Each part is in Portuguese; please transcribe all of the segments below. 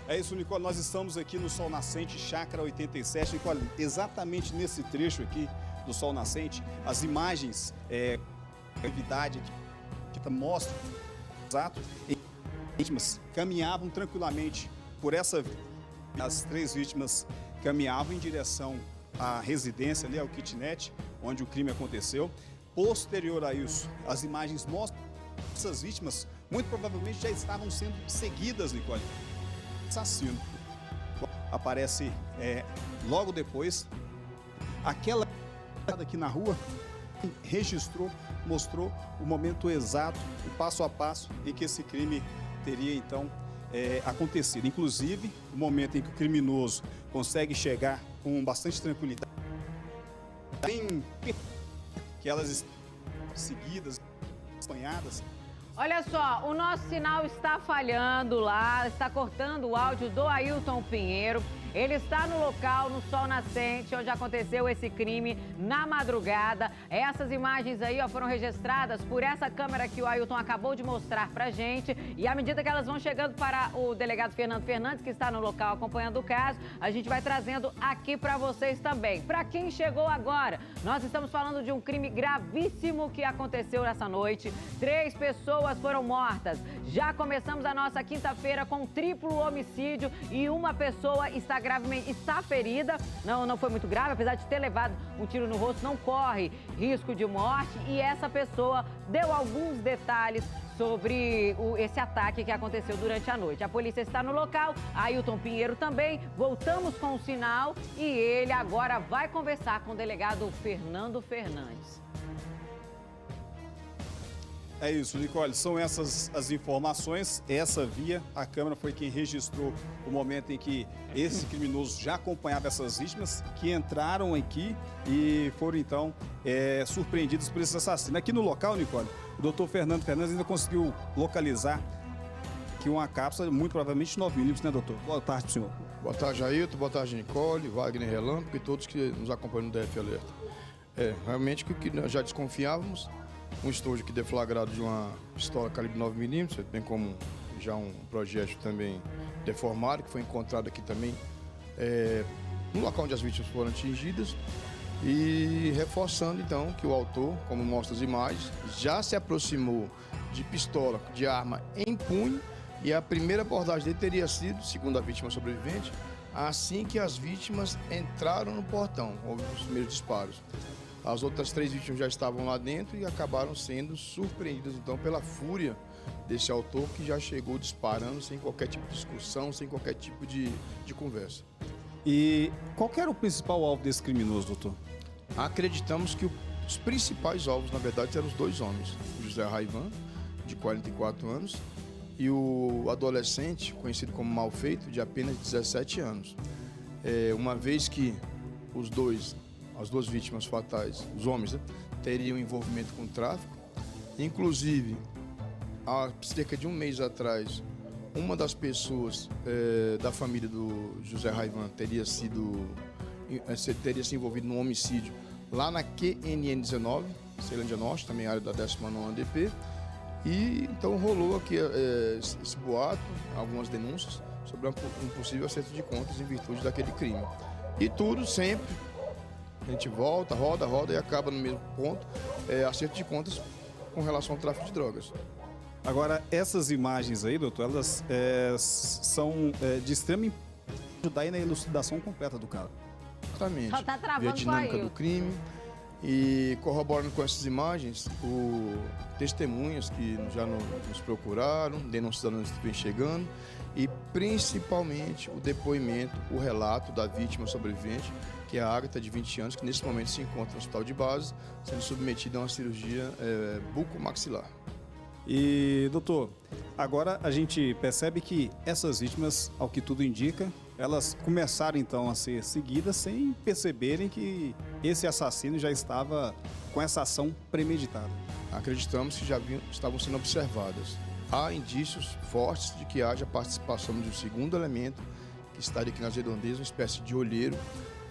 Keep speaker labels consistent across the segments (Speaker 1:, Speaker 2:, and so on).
Speaker 1: É isso, Nicole, nós estamos aqui no Sol Nascente, Chácara 87. Nicole, exatamente nesse trecho aqui do Sol Nascente, as imagens, a atividade que mostra, exato, vítimas caminhavam tranquilamente por essa via. As 3 vítimas caminhavam em direção à residência, ali ao kitnet, onde o crime aconteceu. Posterior a isso, as imagens mostram que essas vítimas muito provavelmente já estavam sendo seguidas, Nicole. Assassino aparece logo depois. Aquela aqui na rua registrou, mostrou o momento exato, o passo a passo em que esse crime teria então acontecido. Inclusive, o momento em que o criminoso consegue chegar com bastante tranquilidade, tem que elas estão seguidas, acompanhadas.
Speaker 2: Olha só, o nosso sinal está falhando lá, está cortando o áudio do Ailton Pinheiro. Ele está no local, no Sol Nascente, onde aconteceu esse crime na madrugada. Essas imagens aí foram registradas por essa câmera que o Ailton acabou de mostrar pra gente. E à medida que elas vão chegando para o delegado Fernando Fernandes, que está no local acompanhando o caso, a gente vai trazendo aqui para vocês também. Para quem chegou agora, nós estamos falando de um crime gravíssimo que aconteceu nessa noite. 3 pessoas foram mortas. Já começamos a nossa quinta-feira com um triplo homicídio e uma pessoa está ferida, não foi muito grave, apesar de ter levado um tiro no rosto, não corre risco de morte. E essa pessoa deu alguns detalhes sobre esse ataque que aconteceu durante a noite. A polícia está no local, Ailton Pinheiro também. Voltamos com o sinal e ele agora vai conversar com o delegado Fernando Fernandes.
Speaker 1: É isso, Nicole, são essas as informações. Essa via, a câmera foi quem registrou o momento em que esse criminoso já acompanhava essas vítimas, que entraram aqui e foram então surpreendidos por esse assassino. Aqui no local, Nicole, o doutor Fernando Fernandes ainda conseguiu localizar que uma cápsula, muito provavelmente 9mm, né, doutor? Boa tarde, senhor.
Speaker 3: Boa tarde, Ailton, boa tarde, Nicole, Wagner Relâmpago e todos que nos acompanham no DF Alerta. Realmente o que nós já desconfiávamos, um estojo aqui deflagrado de uma pistola calibre 9mm, bem como já um projétil também deformado, que foi encontrado aqui também no local onde as vítimas foram atingidas, e reforçando então que o autor, como mostra as imagens, já se aproximou de pistola, de arma em punho, e a primeira abordagem dele teria sido, segundo a vítima sobrevivente, assim que as vítimas entraram no portão, houve os primeiros disparos. As outras 3 vítimas já estavam lá dentro e acabaram sendo surpreendidas, então, pela fúria desse autor, que já chegou disparando sem qualquer tipo de discussão, sem qualquer tipo de conversa.
Speaker 1: E qual que era o principal alvo desse criminoso, doutor?
Speaker 3: Acreditamos que os principais alvos, na verdade, eram os 2 homens. O José Raivan, de 44 anos, e o adolescente, conhecido como Malfeito, de apenas 17 anos. Uma vez que as 2 vítimas fatais, os homens, teriam envolvimento com o tráfico. Inclusive, há cerca de um mês atrás, uma das pessoas da família do José Raivan teria se envolvido num homicídio lá na QNN 19, Ceilândia Norte, também área da 19ª DP. E então rolou aqui esse boato, algumas denúncias sobre um possível acerto de contas em virtude daquele crime. E tudo sempre, a gente volta, roda e acaba no mesmo ponto, acerto de contas com relação ao tráfico de drogas.
Speaker 1: Agora, essas imagens aí, doutor, elas são de extrema importância ajudar aí na elucidação completa do caso.
Speaker 3: Exatamente.
Speaker 2: Só tá travando
Speaker 3: ver a dinâmica do crime e corroborando com essas imagens, testemunhas que já nos procuraram, denúncias que vem chegando e principalmente o depoimento, o relato da vítima sobrevivente, que é a Ágata, de 20 anos, que nesse momento se encontra no hospital de base, sendo submetida a uma cirurgia bucomaxilar.
Speaker 1: E, doutor, agora a gente percebe que essas vítimas, ao que tudo indica, elas começaram então a ser seguidas sem perceberem que esse assassino já estava com essa ação premeditada.
Speaker 3: Acreditamos que já estavam sendo observadas. Há indícios fortes de que haja participação de um segundo elemento que estaria aqui nas redondezas, uma espécie de olheiro,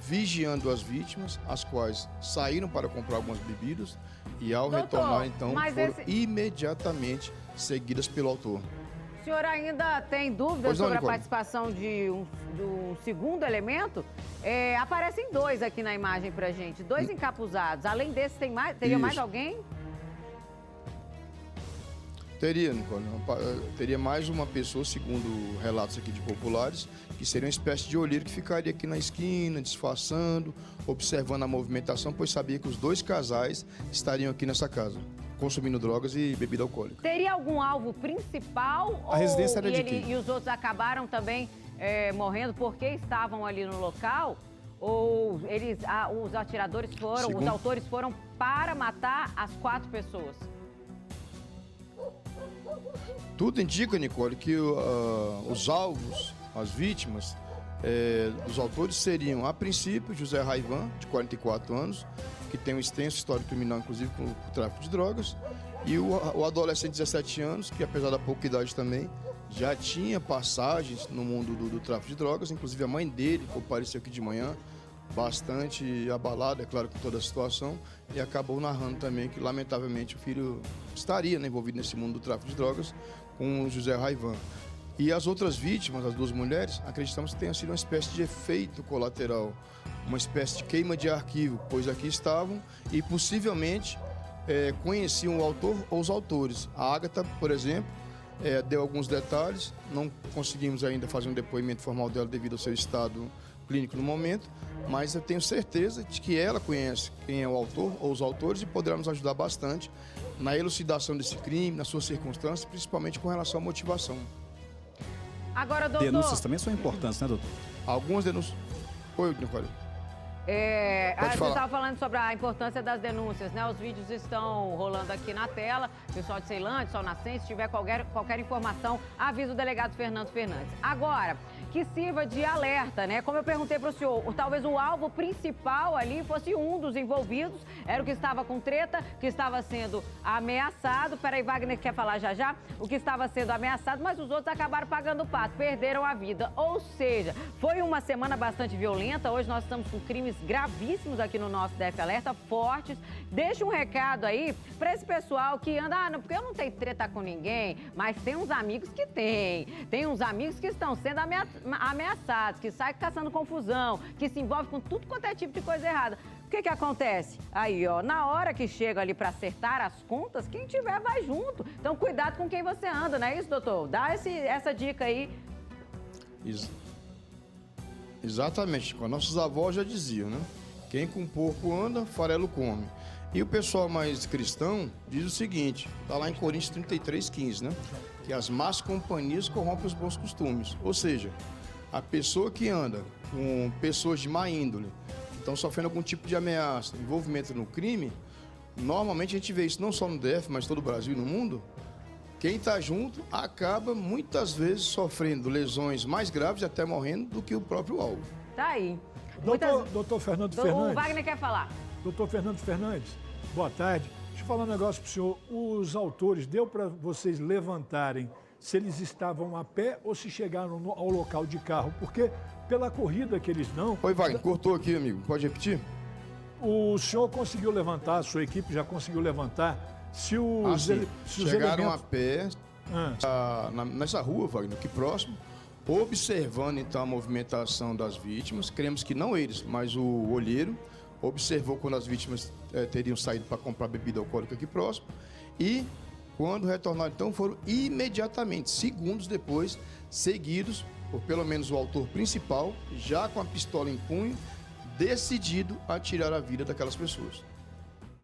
Speaker 3: vigiando as vítimas, as quais saíram para comprar algumas bebidas e ao retornar então foram imediatamente seguidas pelo autor.
Speaker 2: senhor ainda tem dúvidas
Speaker 3: Pois não,
Speaker 2: sobre a
Speaker 3: Nicole.
Speaker 2: participação do segundo elemento? Aparecem dois aqui na imagem pra gente, dois encapuzados. Além desse, teria mais
Speaker 3: Isso.
Speaker 2: alguém?
Speaker 3: Teria, Nicole. Teria mais uma pessoa, segundo relatos aqui de populares, que seria uma espécie de olheiro que ficaria aqui na esquina, disfarçando, observando a movimentação, pois sabia que os dois casais estariam aqui nessa casa, consumindo drogas e bebida alcoólica.
Speaker 2: Teria algum alvo principal?
Speaker 1: A residência era de quem?
Speaker 2: E os outros acabaram também morrendo porque estavam ali no local? Ou os atiradores foram, os autores foram para matar as 4 pessoas?
Speaker 3: Tudo indica, Nicole, que os alvos, as vítimas, os autores seriam, a princípio, José Raivan, de 44 anos, que tem um extenso histórico criminal, inclusive com o tráfico de drogas, e o adolescente de 17 anos, que apesar da pouca idade também, já tinha passagens no mundo do tráfico de drogas, inclusive a mãe dele compareceu aqui de manhã, bastante abalada, é claro, com toda a situação, e acabou narrando também que, lamentavelmente, o filho estaria, né, envolvido nesse mundo do tráfico de drogas com o José Raivan. E as outras vítimas, as 2 mulheres, acreditamos que tenha sido uma espécie de efeito colateral, uma espécie de queima de arquivo, pois aqui estavam e possivelmente conheciam o autor ou os autores. A Ágata, por exemplo, deu alguns detalhes, não conseguimos ainda fazer um depoimento formal dela devido ao seu estado clínico no momento, mas eu tenho certeza de que ela conhece quem é o autor ou os autores e poderá nos ajudar bastante na elucidação desse crime, nas suas circunstâncias, principalmente com relação à motivação.
Speaker 2: Agora, doutor...
Speaker 1: Denúncias também são importantes, né, doutor?
Speaker 3: Algumas denúncias... Oi, Nicole.
Speaker 2: Você
Speaker 3: falar.
Speaker 2: estava falando sobre a importância das denúncias, né? Os vídeos estão rolando aqui na tela. Pessoal de Ceilândia, Sol Nascente, se tiver qualquer informação, avisa o delegado Fernando Fernandes. Agora, que sirva de alerta, né? Como eu perguntei para o senhor, talvez o alvo principal ali fosse um dos envolvidos, era o que estava com treta, que estava sendo ameaçado. Peraí, Wagner quer falar já? O que estava sendo ameaçado, mas os outros acabaram pagando o pato, perderam a vida. Ou seja, foi uma semana bastante violenta. Hoje nós estamos com crimes gravíssimos aqui no nosso DF Alerta, fortes. Deixa um recado aí para esse pessoal que anda, porque eu não tenho treta com ninguém, mas tem uns amigos que tem. Tem uns amigos que estão sendo ameaçados, que saem caçando confusão, que se envolvem com tudo quanto é tipo de coisa errada. O que acontece? Aí, ó, na hora que chega ali para acertar as contas, quem tiver vai junto. Então, cuidado com quem você anda, não é isso, doutor? Dá essa dica aí.
Speaker 3: Exatamente, como nossos avós já diziam, né? Quem com porco anda, farelo come. E o pessoal mais cristão diz o seguinte, está lá em Coríntios 33:15, né? Que as más companhias corrompem os bons costumes. Ou seja, a pessoa que anda com pessoas de má índole, que estão sofrendo algum tipo de ameaça, envolvimento no crime, normalmente a gente vê isso não só no DF, mas todo o Brasil e no mundo. Quem está junto acaba muitas vezes sofrendo lesões mais graves e até morrendo do que o próprio alvo.
Speaker 2: Tá aí.
Speaker 4: Doutor Fernando Fernandes.
Speaker 2: O Wagner quer falar.
Speaker 4: Doutor Fernando Fernandes, boa tarde. Deixa eu falar um negócio para o senhor. Os autores, deu para vocês levantarem se eles estavam a pé ou se chegaram ao local de carro? Porque pela corrida que eles dão...
Speaker 3: Oi, Wagner, cortou aqui, amigo. Pode repetir?
Speaker 4: O senhor conseguiu levantar, a sua equipe já conseguiu levantar... Se os
Speaker 3: chegaram
Speaker 4: elementos...
Speaker 3: a pé nessa rua, Wagner, aqui próximo, observando então a movimentação das vítimas. Cremos que não eles, mas o olheiro observou quando as vítimas teriam saído para comprar bebida alcoólica aqui próximo e quando retornaram então foram imediatamente, segundos depois, seguidos por pelo menos o autor principal, já com a pistola em punho, decidido a tirar a vida daquelas pessoas.